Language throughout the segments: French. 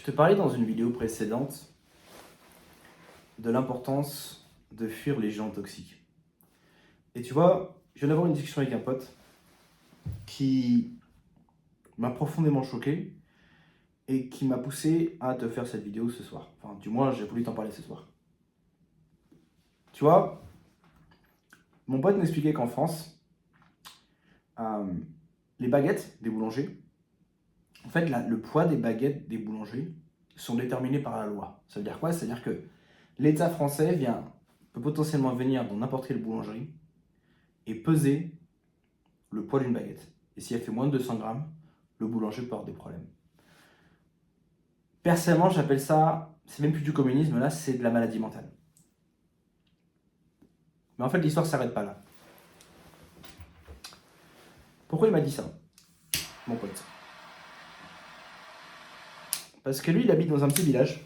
te parlais dans une vidéo précédente de l'importance de fuir les gens toxiques. Et tu vois, je viens d'avoir une discussion avec un pote qui m'a profondément choqué et qui m'a poussé à te faire cette vidéo ce soir. Enfin, du moins, j'ai voulu t'en parler ce soir. Tu vois, mon pote m'expliquait qu'en France, euh, les baguettes des boulangers, en fait, le poids des baguettes des boulangers sont déterminés par la loi. Ça veut dire quoi? C'est-à-dire que l'État français peut potentiellement venir dans n'importe quelle boulangerie et peser le poids d'une baguette. Et si elle fait moins de 200 grammes, le boulanger peut avoir des problèmes. Personnellement, j'appelle ça, c'est même plus du communisme, là, c'est de la maladie mentale. Mais en fait, l'histoire ne s'arrête pas là. Pourquoi il m'a dit ça, mon pote? Parce que lui, il habite dans un petit village.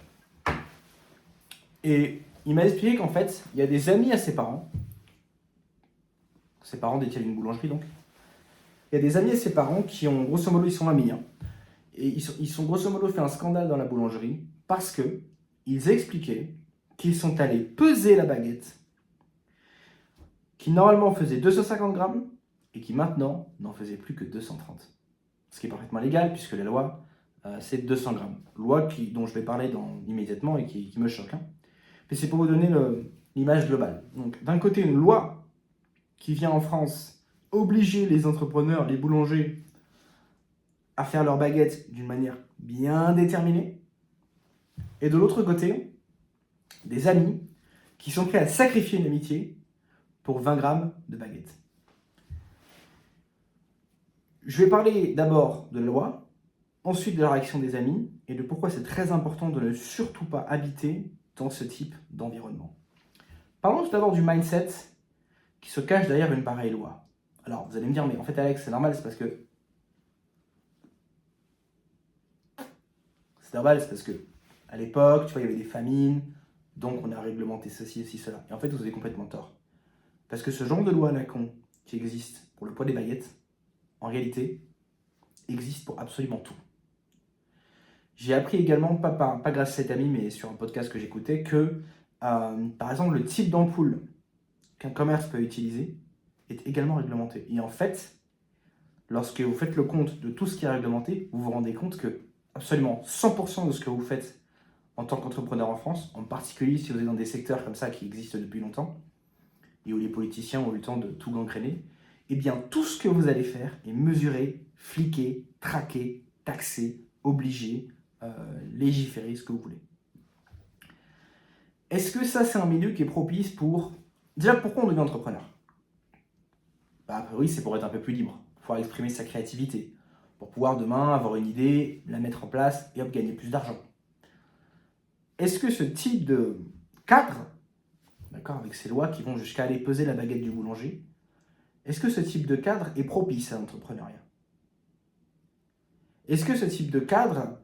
Et il m'a expliqué qu'en fait, il y a des amis à ses parents. Ses parents détiennent une boulangerie, donc. Il y a des amis à ses parents qui ont, grosso modo, ils sont amis. Et ils sont grosso modo fait un scandale dans la boulangerie parce que ils expliquaient qu'ils sont allés peser la baguette qui normalement faisait 250 grammes et qui maintenant n'en faisait plus que 230. Ce qui est parfaitement légal puisque la loi, c'est 200 grammes. Loi dont je vais parler immédiatement et qui me choque. Mais c'est pour vous donner l'image globale. Donc d'un côté, une loi qui vient en France obliger les entrepreneurs, les boulangers, à faire leurs baguettes d'une manière bien déterminée. Et de l'autre côté, des amis qui sont prêts à sacrifier une amitié pour 20 grammes de baguettes. Je vais parler d'abord de la loi, ensuite de la réaction des amis et de pourquoi c'est très important de ne surtout pas habiter dans ce type d'environnement. Parlons tout d'abord du mindset qui se cache derrière une pareille loi. Alors, vous allez me dire, mais en fait, Alex, c'est normal, c'est parce que... C'est normal, c'est parce que, à l'époque, tu vois, il y avait des famines, donc on a réglementé ceci, cela. Et en fait, vous avez complètement tort. Parce que ce genre de loi à la con qui existe pour le poids des baguettes, en réalité, existe pour absolument tout. J'ai appris également, pas grâce à cet ami, mais sur un podcast que j'écoutais, que, par exemple, le type d'ampoule qu'un commerce peut utiliser est également réglementé. Et en fait, lorsque vous faites le compte de tout ce qui est réglementé, vous vous rendez compte que absolument 100% de ce que vous faites en tant qu'entrepreneur en France, en particulier si vous êtes dans des secteurs comme ça qui existent depuis longtemps, et où les politiciens ont eu le temps de tout gangréner, eh bien tout ce que vous allez faire est mesuré, fliqué, traqué, taxé, obligé, légiféré, ce que vous voulez. Est-ce que ça c'est un milieu qui est propice pour... Déjà, pourquoi on devient entrepreneur? A priori, c'est pour être un peu plus libre, pour pouvoir exprimer sa créativité, pour pouvoir demain avoir une idée, la mettre en place et hop, gagner plus d'argent. Est-ce que ce type de cadre, d'accord, avec ces lois qui vont jusqu'à aller peser la baguette du boulanger, est-ce que ce type de cadre est propice à l'entrepreneuriat? Est-ce que ce type de cadre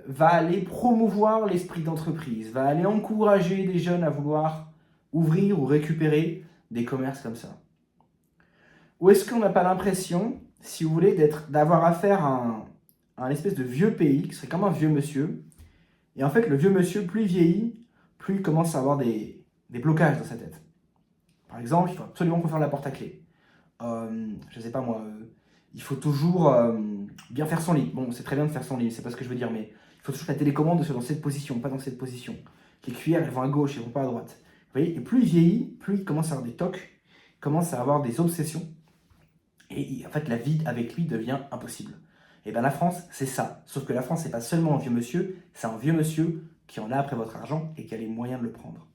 va aller promouvoir l'esprit d'entreprise, va aller encourager des jeunes à vouloir ouvrir ou récupérer des commerces comme ça? Ou est-ce qu'on n'a pas l'impression, si vous voulez, d'avoir affaire à un espèce de vieux pays, qui serait comme un vieux monsieur, et en fait, le vieux monsieur, plus il vieillit, plus il commence à avoir des blocages dans sa tête. Par exemple, il faut absolument qu'on fasse la porte à clé. Je ne sais pas moi, il faut toujours bien faire son lit. Bon, c'est très bien de faire son lit, c'est pas ce que je veux dire, mais il faut toujours que la télécommande soit dans cette position, pas dans cette position. Les cuillères, elles vont à gauche, elles vont pas à droite. Vous voyez, et plus il vieillit, plus il commence à avoir des tocs, il commence à avoir des obsessions. Et en fait, la vie avec lui devient impossible. Et bien la France, c'est ça. Sauf que la France, c'est pas seulement un vieux monsieur, c'est un vieux monsieur qui en a après votre argent et qui a les moyens de le prendre.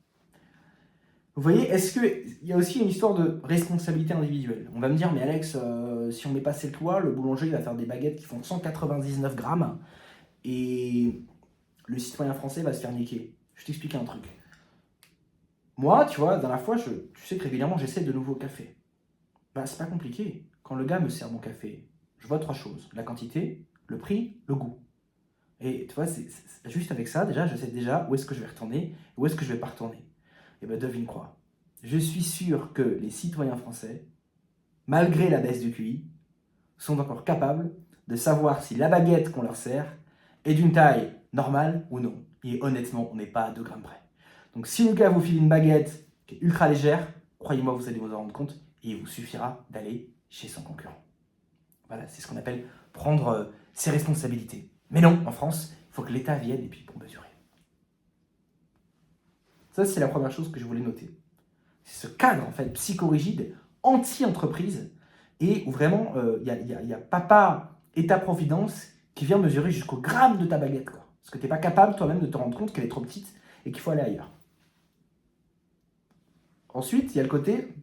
Vous voyez, est-ce qu'il y a aussi une histoire de responsabilité individuelle? On va me dire, mais Alex, si on met pas cette loi, le boulanger il va faire des baguettes qui font 199 grammes et le citoyen français va se faire niquer. Je t'explique un truc. Moi, tu vois, dans la fois, tu sais que régulièrement, j'essaie de nouveaux cafés. Bah, c'est pas compliqué. Quand le gars me sert mon café, je vois trois choses. La quantité, le prix, le goût. Et tu vois, c'est juste avec ça, déjà, je sais déjà où est-ce que je vais retourner, où est-ce que je vais pas retourner. Et bien, devine quoi. Je suis sûr que les citoyens français, malgré la baisse du QI, sont encore capables de savoir si la baguette qu'on leur sert est d'une taille normal ou non. Et honnêtement, on n'est pas à 2 grammes près. Donc si le gars vous file une baguette qui est ultra légère, croyez-moi, vous allez vous en rendre compte et il vous suffira d'aller chez son concurrent. Voilà, c'est ce qu'on appelle prendre ses responsabilités. Mais non, en France, il faut que l'État vienne et puis pour mesurer. Ça, c'est la première chose que je voulais noter. C'est ce cadre, en fait, psychorigide, anti-entreprise, et où vraiment, il y a papa, État-providence, qui vient mesurer jusqu'au gramme de ta baguette, quoi. Parce que tu n'es pas capable toi-même de te rendre compte qu'elle est trop petite et qu'il faut aller ailleurs. Ensuite, il y a le côté...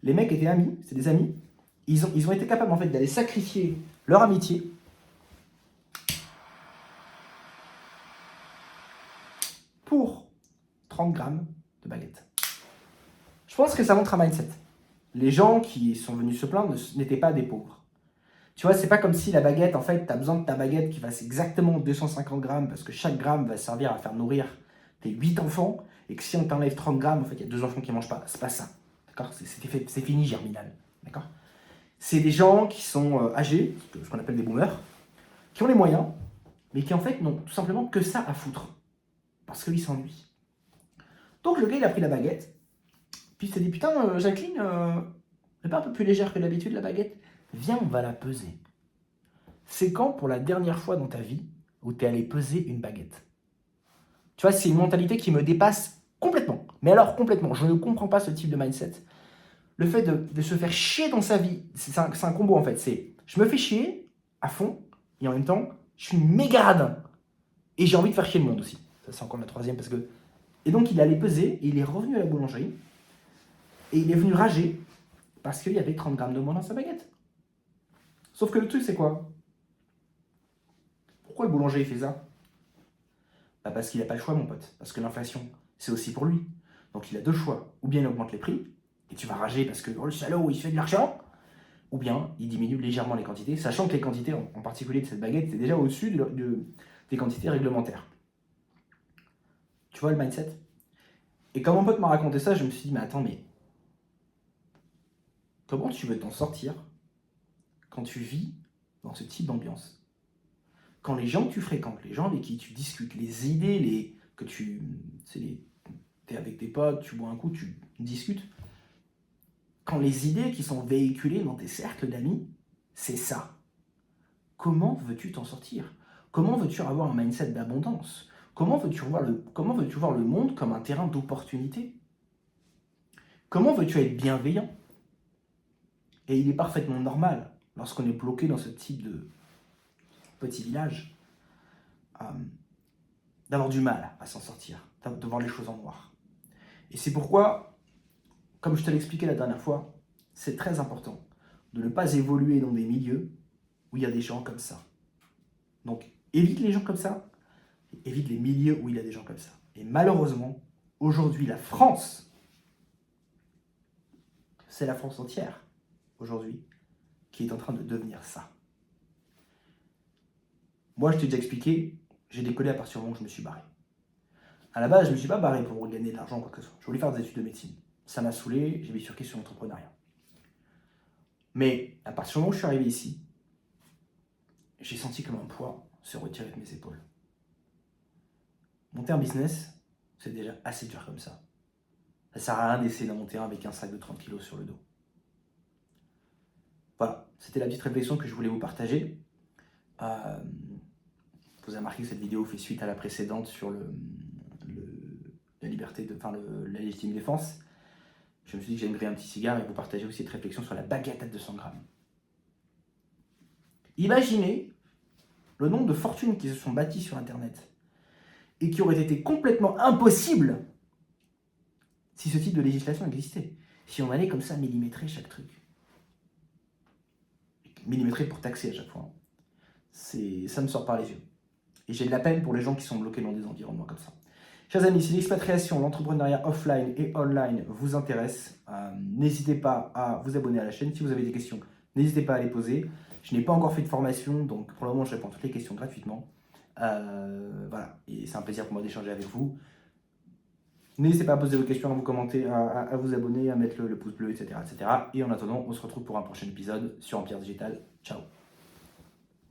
les mecs étaient amis, c'est des amis. Ils ont été capables, en fait, d'aller sacrifier leur amitié pour 30 grammes de baguette. Je pense que ça montre un mindset. Les gens qui sont venus se plaindre n'étaient pas des pauvres. Tu vois, c'est pas comme si la baguette, en fait, tu as besoin de ta baguette qui fasse exactement 250 grammes parce que chaque gramme va servir à faire nourrir tes 8 enfants et que si on t'enlève 30 grammes, en fait, il y a 2 enfants qui ne mangent pas. C'est pas ça. D'accord ? C'est fini, Germinal. D'accord ? C'est des gens qui sont âgés, ce qu'on appelle des boomers, qui ont les moyens, mais qui en fait n'ont tout simplement que ça à foutre. Parce qu'ils s'ennuient. Donc le gars, il a pris la baguette, puis il s'est dit, putain, Jacqueline, elle n'est pas un peu plus légère que d'habitude, la baguette ? Viens, on va la peser. C'est quand, pour la dernière fois dans ta vie, où tu es allé peser une baguette ? Tu vois, c'est une mentalité qui me dépasse complètement. Mais alors, complètement. Je ne comprends pas ce type de mindset. Le fait de se faire chier dans sa vie, c'est un combo en fait. C'est, je me fais chier à fond, et en même temps, je suis méga radin. Et j'ai envie de faire chier le monde aussi. Ça, c'est encore la troisième, parce que... Et donc, il allait peser, et il est revenu à la boulangerie, et il est venu rager, parce qu'il y avait 30 grammes de moins dans sa baguette. Sauf que le truc, c'est quoi ? Pourquoi le boulanger il fait ça ? Bah parce qu'il n'a pas le choix, mon pote. Parce que l'inflation, c'est aussi pour lui. Donc il a 2 choix. Ou bien il augmente les prix, et tu vas rager parce que oh, le salaud, il fait de l'argent. Ou bien il diminue légèrement les quantités, sachant que les quantités, en particulier de cette baguette, étaient déjà au-dessus des quantités réglementaires. Tu vois le mindset ? Et quand mon pote m'a raconté ça, je me suis dit, mais attends, mais comment tu veux t'en sortir quand tu vis dans ce type d'ambiance ? Quand les gens que tu fréquentes, les gens avec qui tu discutes, les idées, que tu es avec tes potes, tu bois un coup, tu discutes, quand les idées qui sont véhiculées dans tes cercles d'amis, c'est ça. Comment veux-tu t'en sortir ? Comment veux-tu avoir un mindset d'abondance ? Comment veux-tu voir le monde comme un terrain d'opportunité ? Comment veux-tu être bienveillant ? Et il est parfaitement normal, lorsqu'on est bloqué dans ce type de petit village, d'avoir du mal à s'en sortir, de voir les choses en noir. Et c'est pourquoi, comme je te l'expliquais la dernière fois, c'est très important de ne pas évoluer dans des milieux où il y a des gens comme ça. Donc, évite les gens comme ça, et évite les milieux où il y a des gens comme ça. Et malheureusement, aujourd'hui, la France, c'est la France entière, aujourd'hui, qui est en train de devenir ça. Moi, je t'ai déjà expliqué, j'ai décollé à partir du moment où je me suis barré. À la base, je ne me suis pas barré pour gagner de l'argent ou quoi que ce soit. Je voulais faire des études de médecine. Ça m'a saoulé, j'ai bifurqué sur l'entrepreneuriat. Mais à partir du moment où je suis arrivé ici, j'ai senti comme un poids se retirer de mes épaules. Monter un business, c'est déjà assez dur comme ça. Ça sert à rien d'essayer d'en monter un avec un sac de 30 kilos sur le dos. Voilà, c'était la petite réflexion que je voulais vous partager. Vous avez remarqué que cette vidéo fait suite à la précédente sur la liberté, la légitime défense. Je me suis dit que j'allais me griller un petit cigare et vous partager aussi cette réflexion sur la baguette à 200 grammes. Imaginez le nombre de fortunes qui se sont bâties sur Internet et qui auraient été complètement impossibles si ce type de législation existait. Si on allait comme ça millimétrer chaque truc. Millimétrer pour taxer à chaque fois. Ça me sort par les yeux. Et j'ai de la peine pour les gens qui sont bloqués dans des environnements comme ça. Chers amis, si l'expatriation, l'entrepreneuriat offline et online vous intéresse, n'hésitez pas à vous abonner à la chaîne. Si vous avez des questions, n'hésitez pas à les poser. Je n'ai pas encore fait de formation, donc pour le moment, je réponds à toutes les questions gratuitement. Voilà, et c'est un plaisir pour moi d'échanger avec vous. N'hésitez pas à poser vos questions, à vous commenter, à vous abonner, à mettre le pouce bleu, etc., etc. Et en attendant, on se retrouve pour un prochain épisode sur Empire Digital. Ciao.